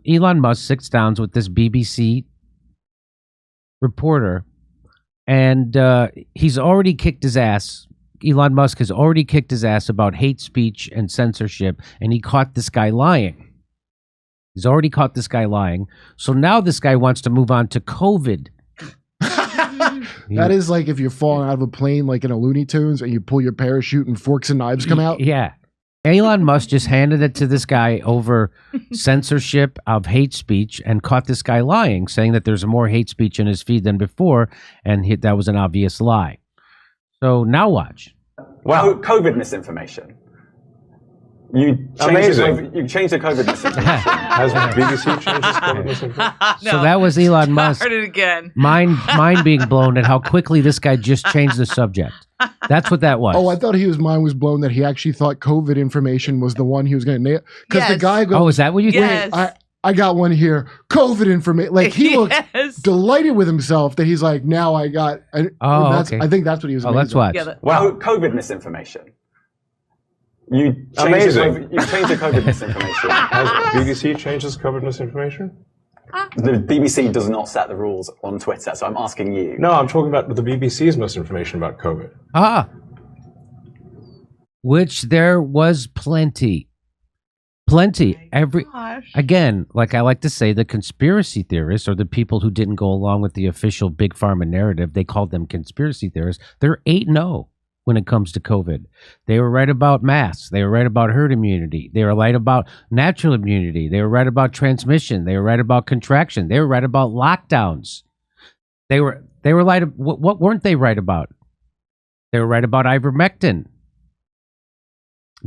Elon Musk sits down with this BBC reporter, and he's already kicked his ass. Elon Musk has already kicked his ass about hate speech and censorship, and he caught this guy lying. He's already caught this guy lying. So now this guy wants to move on to COVID. That is like if you're falling out of a plane like in a Looney Tunes and you pull your parachute and forks and knives come out. Yeah. Elon Musk just handed it to this guy over censorship of hate speech and caught this guy lying, saying that there's more hate speech in his feed than before, and that was an obvious lie. So now watch. Well, COVID misinformation. You changed the COVID misinformation. Has BBC changed its COVID misinformation? No. So that was Elon Musk. Started again. Mind being blown at how quickly this guy just changed the subject. That's what that was. Oh, I thought his mind was blown that he actually thought COVID information was the one he was going to nail. Because the guy goes, oh, is that what you think? I got one here. COVID information. Like he looks delighted with himself that he's like, now I got. Okay. I think that's what he was. Oh, let's watch. Well, COVID misinformation. You changed the COVID misinformation. Has BBC changed its COVID misinformation? The BBC does not set the rules on Twitter, so I'm asking you. No, I'm talking about the BBC's misinformation about COVID. Which there was plenty. Again, like I like to say, the conspiracy theorists, or the people who didn't go along with the official big pharma narrative, they called them conspiracy theorists. They're 8-0 when it comes to COVID. They were right about masks. They were right about herd immunity. They were right about natural immunity. They were right about transmission. They were right about contraction. They were right about lockdowns. They were right. What weren't they right about? They were right about ivermectin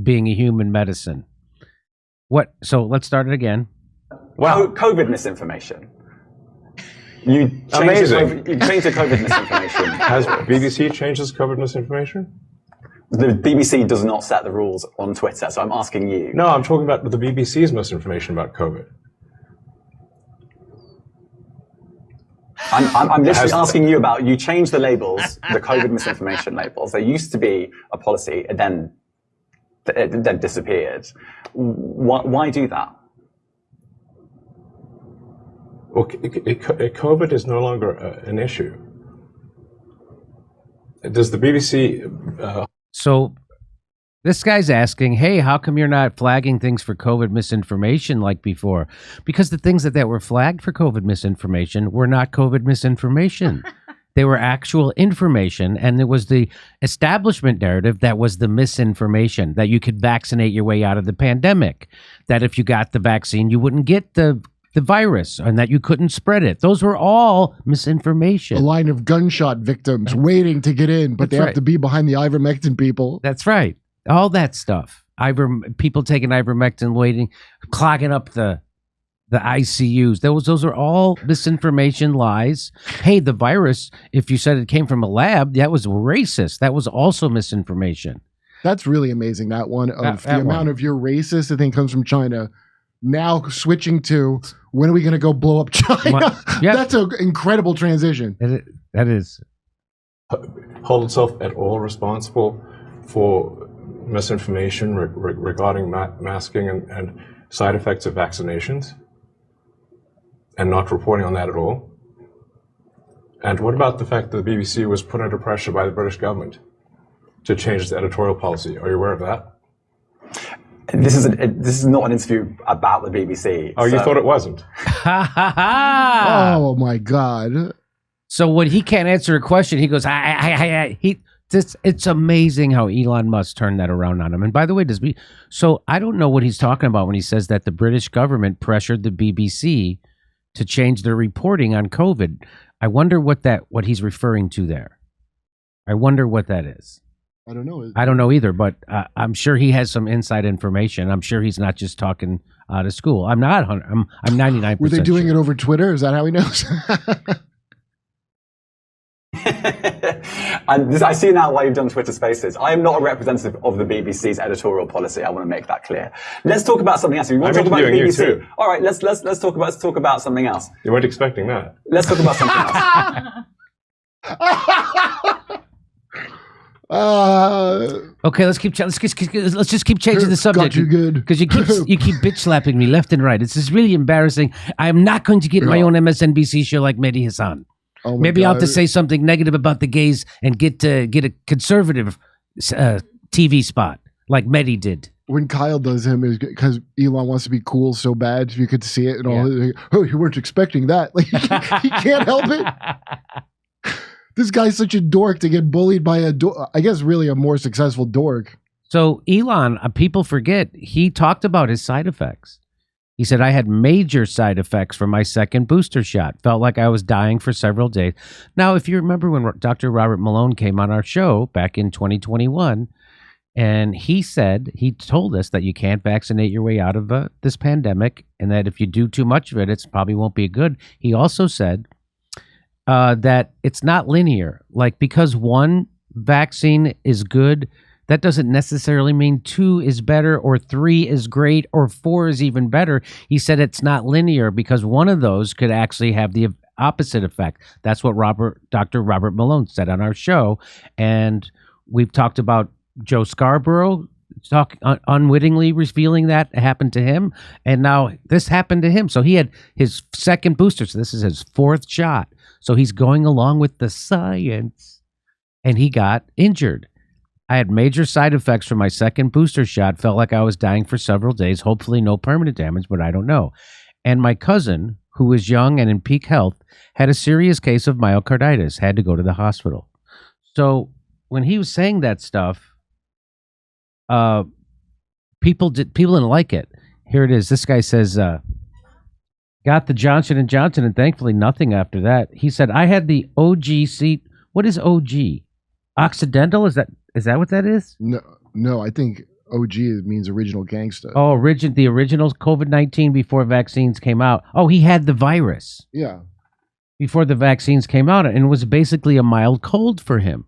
being a human medicine. What? So let's start it again. Well, COVID misinformation. You changed the COVID misinformation. Has BBC changed its COVID misinformation? The BBC does not set the rules on Twitter, so I'm asking you. No, I'm talking about the BBC's misinformation about COVID. I'm literally asking you about, you changed the labels, the COVID misinformation labels. There used to be a policy, and then it disappeared. Why do that? Well, COVID is no longer an issue. Does the BBC... So this guy's asking, hey, how come you're not flagging things for COVID misinformation like before? Because the things that were flagged for COVID misinformation were not COVID misinformation. They were actual information, and it was the establishment narrative that was the misinformation, that you could vaccinate your way out of the pandemic, that if you got the vaccine, you wouldn't get the virus, and that you couldn't spread it. Those were all misinformation. A line of gunshot victims waiting to get in, but they have to be behind the ivermectin people. That's right. All that stuff. People taking ivermectin, waiting, clogging up the ICUs. Those are all misinformation, lies. Hey, the virus, if you said it came from a lab, that was racist. That was also misinformation. That's really amazing. That one of the amount of you're racist, I think, comes from China. Now switching to when are we going to go blow up China? That's an incredible transition. That is. Hold itself at all responsible for misinformation regarding masking and side effects of vaccinations, and not reporting on that at all? And what about the fact that the BBC was put under pressure by the British government to change its editorial policy? Are you aware of that? This is not an interview about the BBC. Oh, you thought it wasn't? Oh my God! So when he can't answer a question, he goes, it's amazing how Elon Musk turned that around on him. And by the way, so I don't know what he's talking about when he says that the British government pressured the BBC to change their reporting on COVID. I wonder what he's referring to there. I wonder what that is. I don't know. I don't know either, but I'm sure he has some inside information. I'm sure he's not just talking out of school. I'm 99%. Were they doing it over Twitter? Is that how he knows? I see now why you've done Twitter Spaces. I am not a representative of the BBC's editorial policy. I want to make that clear. Let's talk about something else. If you want to talk about the BBC, all right. Let's talk about something else. You weren't expecting that. Let's talk about something else. Okay, let's just keep changing the subject. Got you good. Because you keep bitch slapping me left and right. It's just really embarrassing. I am not going to get my own MSNBC show like Mehdi Hassan. Oh Maybe I'll have to say something negative about the gays and get a conservative TV spot like Mehdi did. When Kyle does him is because Elon wants to be cool so bad. If you could see it and all, like, oh, you weren't expecting that. Like he can't help it. This guy's such a dork to get bullied by I guess really a more successful dork. So Elon, people forget, he talked about his side effects. He said, I had major side effects from my second booster shot. Felt like I was dying for several days. Now, if you remember when Dr. Robert Malone came on our show back in 2021, and he told us that you can't vaccinate your way out of this pandemic, and that if you do too much of it, it probably won't be good. He also said that it's not linear. Like, because one vaccine is good, that doesn't necessarily mean 2 is better or 3 is great or 4 is even better. He said it's not linear because one of those could actually have the opposite effect. That's what Dr. Robert Malone said on our show. And we've talked about Joe Scarborough unwittingly revealing that happened to him. And now this happened to him. So he had his second booster. So this is his 4th shot. So he's going along with the science and he got injured. I had major side effects from my second booster shot. Felt like I was dying for several days. Hopefully no permanent damage, but I don't know. And my cousin, who was young and in peak health, had a serious case of myocarditis, had to go to the hospital. So when he was saying that stuff, people didn't like it. Here it is. This guy says, got the Johnson & Johnson and thankfully nothing after that. He said, I had the OG seat. What is OG? Occidental? Is that what that is? No, I think OG means original gangsta. Oh, the original COVID-19 before vaccines came out. Oh, he had the virus. Yeah. Before the vaccines came out, and it was basically a mild cold for him.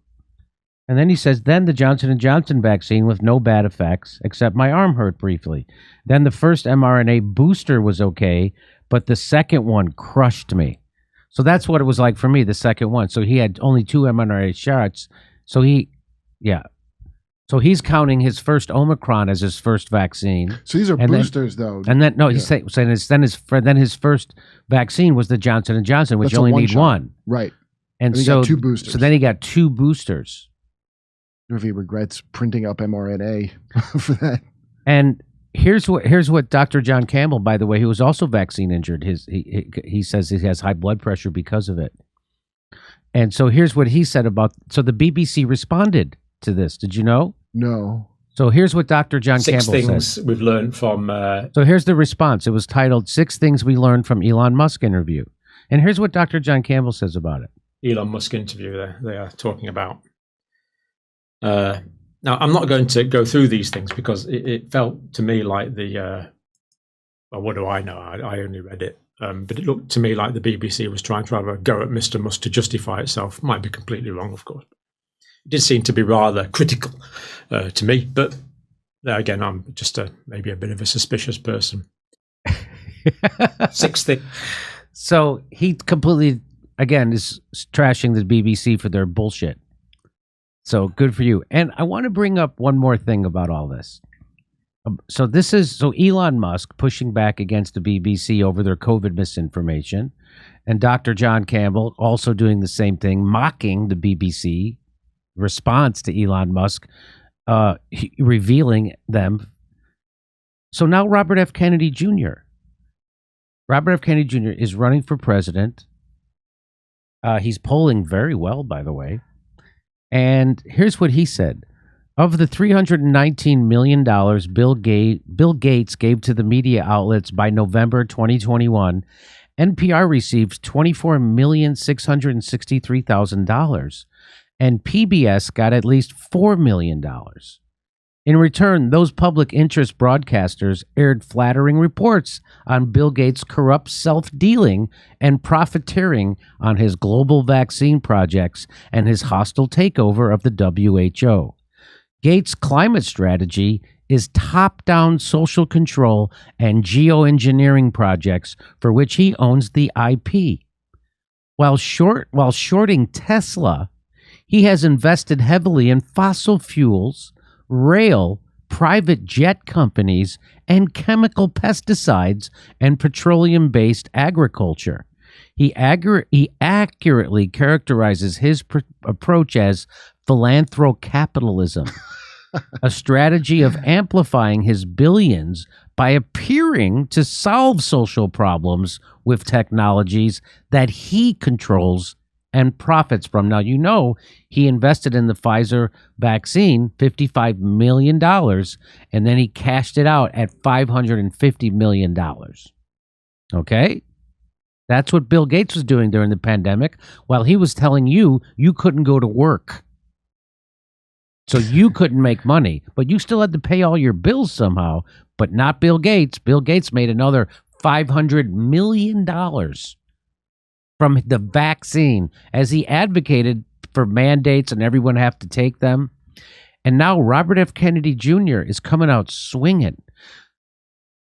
And then he says, then the Johnson & Johnson vaccine with no bad effects, except my arm hurt briefly. Then the first mRNA booster was okay, but the second one crushed me. So that's what it was like for me, the second one. So he had only 2 mRNA shots. So he's counting his first Omicron as his first vaccine. So these are boosters, though. And then he's saying his first vaccine was the Johnson & Johnson, which you only need one. Right. And so he got 2 boosters. So then he got 2 boosters. If he regrets printing up mRNA for that. And here's what Dr. John Campbell, by the way, who was also vaccine injured, he says he has high blood pressure because of it. And so here's what he said so the BBC responded to this. Did you know? No. So here's what Dr. John Campbell said. 6 things we've learned from... So here's the response. It was titled 6 Things We Learned from Elon Musk Interview. And here's what Dr. John Campbell says about it. Elon Musk interview they are talking about. Now, I'm not going to go through these things because it felt to me like well, what do I know? I only read it. But it looked to me like the BBC was trying to have a go at Mr. Musk to justify itself. Might be completely wrong, of course. It did seem to be rather critical to me. But again, I'm just maybe a bit of a suspicious person. 6 things. So he completely, again, is trashing the BBC for their bullshit. So good for you. And I want to bring up one more thing about all this. So Elon Musk pushing back against the BBC over their COVID misinformation, and Dr. John Campbell also doing the same thing, mocking the BBC response to Elon Musk, revealing them. So now Robert F. Kennedy Jr. is running for president. He's polling very well, by the way. And here's what he said. Of the $319 million Bill Gates gave to the media outlets by November 2021, NPR received $24,663,000, and PBS got at least $4 million. In return, those public interest broadcasters aired flattering reports on Bill Gates' corrupt self-dealing and profiteering on his global vaccine projects and his hostile takeover of the WHO. Gates' climate strategy is top-down social control and geoengineering projects for which he owns the IP. While shorting Tesla, He has invested heavily in fossil fuels, rail, private jet companies, and chemical pesticides and petroleum-based agriculture. He accurately characterizes his approach as philanthro-capitalism, a strategy of amplifying his billions by appearing to solve social problems with technologies that he controls and profits from. Now, you know, he invested in the Pfizer vaccine $55 million, and then he cashed it out at $550 million. Okay? That's what Bill Gates was doing during the pandemic, while he was telling you you couldn't go to work. So you couldn't make money, but you still had to pay all your bills somehow, but not Bill Gates. Bill Gates made another $500 million from the vaccine as he advocated for mandates and everyone have to take them. And now Robert F. Kennedy Jr. is coming out swinging.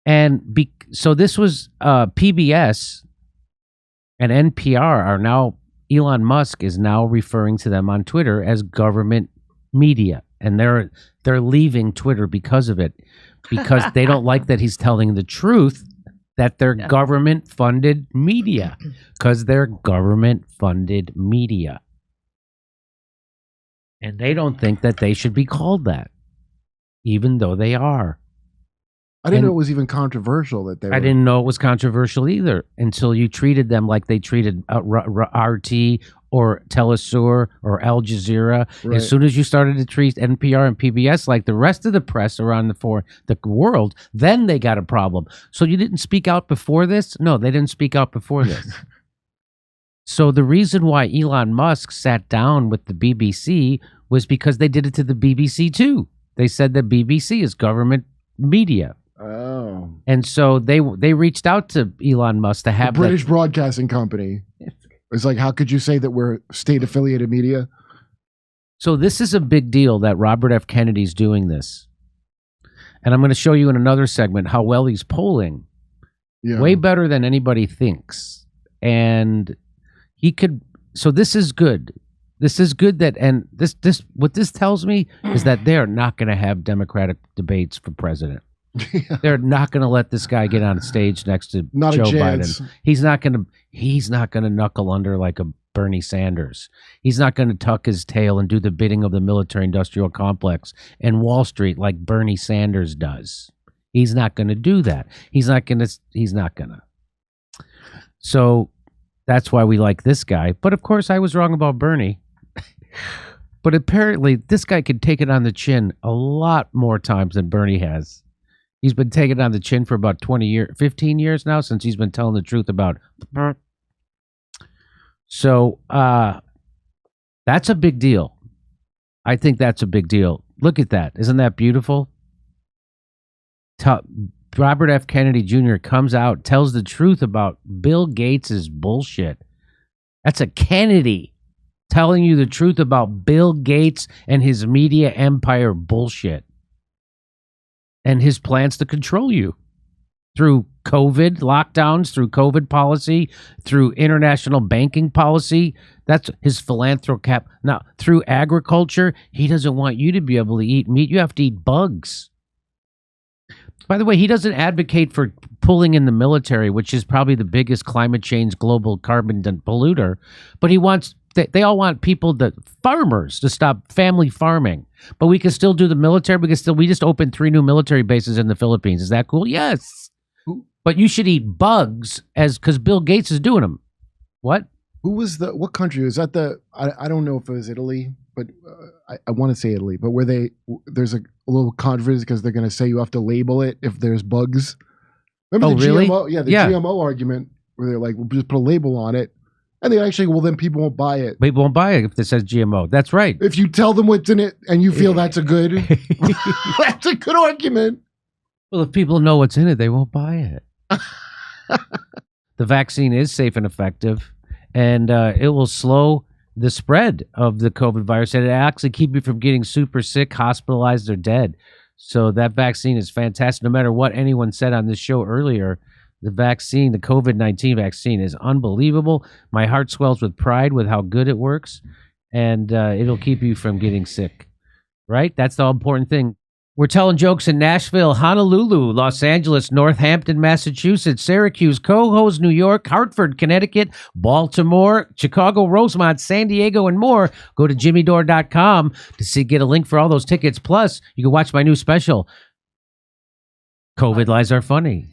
And so this was PBS and NPR are now, Elon Musk is now referring to them on Twitter as government media. And they're leaving Twitter because of it, because they don't like that he's telling the truth, that they're government-funded media, because they're government-funded media. And they don't think that they should be called that, even though they are. I didn't know it was even controversial that they were. I didn't know it was controversial either until you treated them like they treated RT or Telesur or Al Jazeera. Right. As soon as you started to treat NPR and PBS like the rest of the press around the world, then they got a problem. So you didn't speak out before this? No, they didn't speak out before this. So the reason why Elon Musk sat down with the BBC was because they did it to the BBC too. They said that BBC is government media. Oh. And so they reached out to Elon Musk to have the British Broadcasting Company. It's like, how could you say that we're state-affiliated media? So this is a big deal that Robert F. Kennedy's doing this. And I'm going to show you in another segment how well he's polling. Yeah. Way better than anybody thinks. And he could, so this is good. This is good that, and this what this tells me is that they're not going to have Democratic debates for president. Yeah. They're not going to let this guy get on stage next to Not Joe a chance. Biden. He's not going to knuckle under like a Bernie Sanders. He's not going to tuck his tail and do the bidding of the military-industrial complex and Wall Street like Bernie Sanders does. He's not going to do that. He's not going to. So that's why we like this guy. But of course, I was wrong about Bernie. But apparently, this guy could take it on the chin a lot more times than Bernie has. He's been taking it on the chin for about 15 years now, since he's been telling the truth about. So that's a big deal. I think that's a big deal. Look at that. Isn't that beautiful? Robert F. Kennedy Jr. comes out, tells the truth about Bill Gates' bullshit. That's a Kennedy telling you the truth about Bill Gates and his media empire bullshit. And his plans to control you through COVID lockdowns, through COVID policy, through international banking policy. That's his philanthrocap. Now, through agriculture, he doesn't want you to be able to eat meat. You have to eat bugs. By the way, he doesn't advocate for pulling in the military, which is probably the biggest climate change global carbon polluter. But he wants, they all want farmers to stop family farming. But we can still do the military. We just opened 3 new military bases in the Philippines. Is that cool? Yes. But you should eat bugs because Bill Gates is doing them. What? What country was that? I don't know if it was Italy, but I want to say Italy, but where there's a little controversy because they're going to say you have to label it if there's bugs. Remember the really? GMO? Yeah, GMO argument where they're like, we'll just put a label on it. And they actually, well, then people won't buy it. People won't buy it if it says GMO. That's right. If you tell them what's in it and you feel that's a good argument. Well, if people know what's in it, they won't buy it. The vaccine is safe and effective, and it will slow the spread of the COVID virus, and it actually keep you from getting super sick, hospitalized, or dead. So that vaccine is fantastic. No matter what anyone said on this show earlier, the vaccine, the COVID-19 vaccine, is unbelievable. My heart swells with pride with how good it works. and it'll keep you from getting sick. Right? That's the important thing. We're telling jokes in Nashville, Honolulu, Los Angeles, Northampton, Massachusetts, Syracuse, Cohoes, New York, Hartford, Connecticut, Baltimore, Chicago, Rosemont, San Diego, and more. Go to jimmydore.com to get a link for all those tickets. Plus, you can watch my new special, COVID Lies Are Funny.